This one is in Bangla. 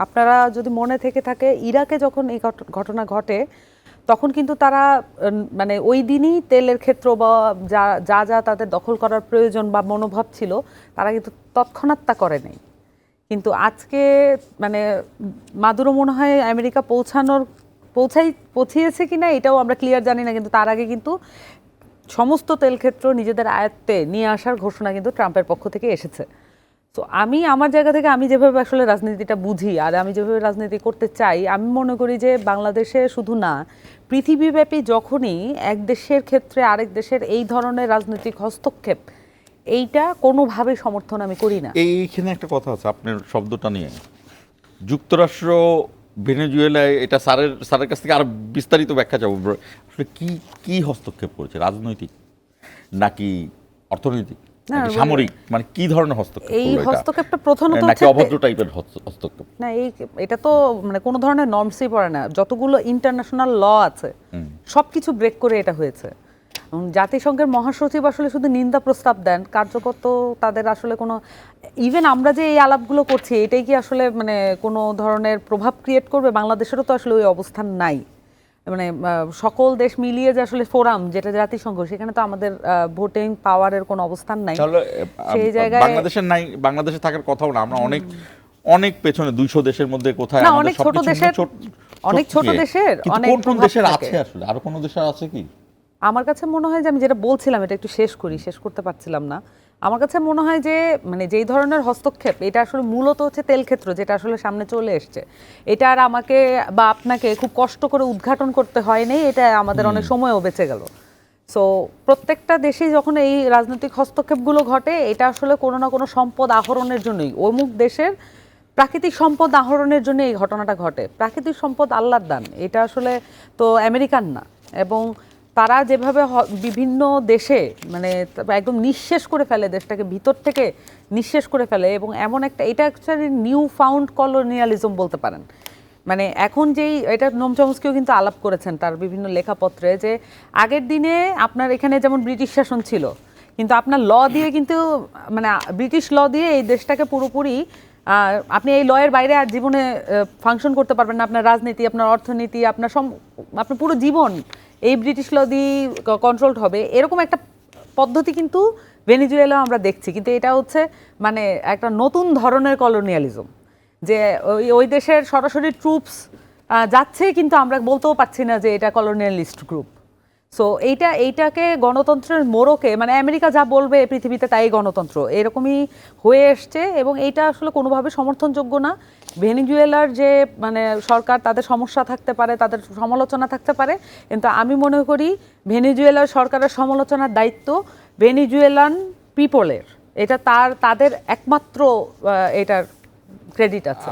আপনারা যদি মনে থেকে থাকে ইরাকে যখন এই ঘটনা ঘটে তখন কিন্তু তারা মানে ওই দিনই তেলের ক্ষেত্র বা যা যা যা তাদের দখল করার প্রয়োজন বা মনোভাব ছিল তারা কিন্তু তৎক্ষণাৎ তা করে নাই। কিন্তু আজকে মানে মাদুরো মনে হয় আমেরিকা পৌঁছিয়েছে কিনা এটাও আমরা ক্লিয়ার জানি না, কিন্তু তার আগে কিন্তু সমস্ত তেল ক্ষেত্র নিজেদের আয়ত্তে নিয়ে আসার ঘোষণা কিন্তু ট্রাম্পের পক্ষ থেকে এসেছে। তো আমি আমার জায়গা থেকে আমি যেভাবে আসলে রাজনীতিটা বুঝি আর আমি যেভাবে রাজনীতি করতে চাই, আমি মনে করি যে বাংলাদেশে শুধু না, পৃথিবীব্যাপী যখনই এক দেশের ক্ষেত্রে আরেক দেশের এই ধরনের রাজনৈতিক হস্তক্ষেপ, এইটা কোনোভাবেই সমর্থন আমি করি না। এইখানে একটা কথা আছে আপনার শব্দটা নিয়ে, যুক্তরাষ্ট্র ভেনেজুয়েলায়, এটা স্যারের কাছ থেকে আর বিস্তারিত ব্যাখ্যা চাবো। আসলে কি হস্তক্ষেপ করেছে, রাজনৈতিক নাকি অর্থনৈতিক নাকি সামরিক, মানে কি ধরনের হস্তক্ষেপ? এই হস্তক্ষেপটা প্রধানত নাকি অভদ্র টাইপের হস্তক্ষেপ? না, এটা তো মানে কোনো ধরনের নর্মসই পড়ে না। যতগুলো ইন্টারন্যাশনাল ল আছে সবকিছু ব্রেক করে এটা হয়েছে। জাতিসংঘের মহাসচিব আসলে শুধু নিন্দা প্রস্তাব দেন, কার্যকর তো তাদের আসলে কোনো, ইভেন আমরা যে এই আলাপগুলো করছি এটাই কি আসলে মানে কোনো ধরনের প্রভাব ক্রিয়েট করবে? বাংলাদেশেরও তো আসলে ওই অবস্থান নাই। মানে সকল দেশ মিলিয়ে যে আসলে ফোরাম যেটা জাতিসংঘ, সেখানে তো আমাদের ভোটিং পাওয়ারের কোনো অবস্থান নাই। সেই জায়গায় বাংলাদেশের নাই, বাংলাদেশে থাকার কথাও না। আমরা অনেক পেছনে 200 দেশের মধ্যে কোথায় না, অনেক ছোট দেশের, অনেক ছোট দেশের অনেক কোন দেশের আছে আসলে, আর কোন দেশের আছে কি? আমার কাছে মনে হয় যে আমি যেটা বলছিলাম এটা একটু শেষ করতে পারছিলাম না। আমার কাছে মনে হয় যে মানে যেই ধরনের হস্তক্ষেপ, এটা আসলে মূলত হচ্ছে তেল ক্ষেত্র যেটা আসলে সামনে চলে এসছে। এটা আর আমাকে বা আপনাকে খুব কষ্ট করে উদ্ঘাটন করতে হয়নি, এটা আমাদের অনেক সময়ও বেঁচে গেল। সো প্রত্যেকটা দেশেই যখন এই রাজনৈতিক হস্তক্ষেপগুলো ঘটে, এটা আসলে কোনো না কোনো সম্পদ আহরণের জন্যই, অমুক দেশের প্রাকৃতিক সম্পদ আহরণের জন্য এই ঘটনাটা ঘটে। প্রাকৃতিক সম্পদ আল্লাহর দান, এটা আসলে তো আমেরিকান না। এবং তারা যেভাবে বিভিন্ন দেশে মানে একদম নিঃশেষ করে ফেলে, দেশটাকে ভিতর থেকে নিঃশেষ করে ফেলে, এবং এমন একটা, এটা অ্যাকচুয়ালি নিউ ফাউন্ড কলোনিয়ালিজম বলতে পারেন। মানে এখন যেই, এটা নোম চমস্কিও কিন্তু আলাপ করেছেন তার বিভিন্ন লেখাপত্রে, যে আগের দিনে আপনার এখানে যেমন ব্রিটিশ শাসন ছিল, কিন্তু আপনার ল দিয়ে কিন্তু মানে ব্রিটিশ ল দিয়ে এই দেশটাকে পুরোপুরি আপনি এই লয়ের বাইরে আর জীবনে ফাংশন করতে পারবেন না। আপনার রাজনীতি, আপনার অর্থনীতি, আপনার পুরো জীবন এই ব্রিটিশ ল দিয়ে কন্ট্রোলড হবে, এরকম একটা পদ্ধতি কিন্তু ভেনেজুয়েলা আমরা দেখছি। কিন্তু এটা হচ্ছে মানে একটা নতুন ধরনের কলোনিয়ালিজম, যে ওই দেশের সরাসরি ট্রুপস যাচ্ছে, কিন্তু আমরা বলতেও পারছি না যে এটা কলোনিয়ালিস্ট গ্রুপ। সো এইটাকে গণতন্ত্রের মোড়কে, মানে আমেরিকা যা বলবে পৃথিবীতে তাই গণতন্ত্র, এরকমই হয়ে এসছে। এবং এইটা আসলে কোনোভাবে সমর্থনযোগ্য না। ভেনেজুয়েলার যে মানে সরকার, তাদের সমস্যা থাকতে পারে, তাদের সমালোচনা থাকতে পারে, কিন্তু আমি মনে করি ভেনেজুয়েলার সরকারের সমালোচনার দায়িত্ব ভেনেজুয়েলান পিপলের। এটা তাদের একমাত্র এটার ক্রেডিট আছে।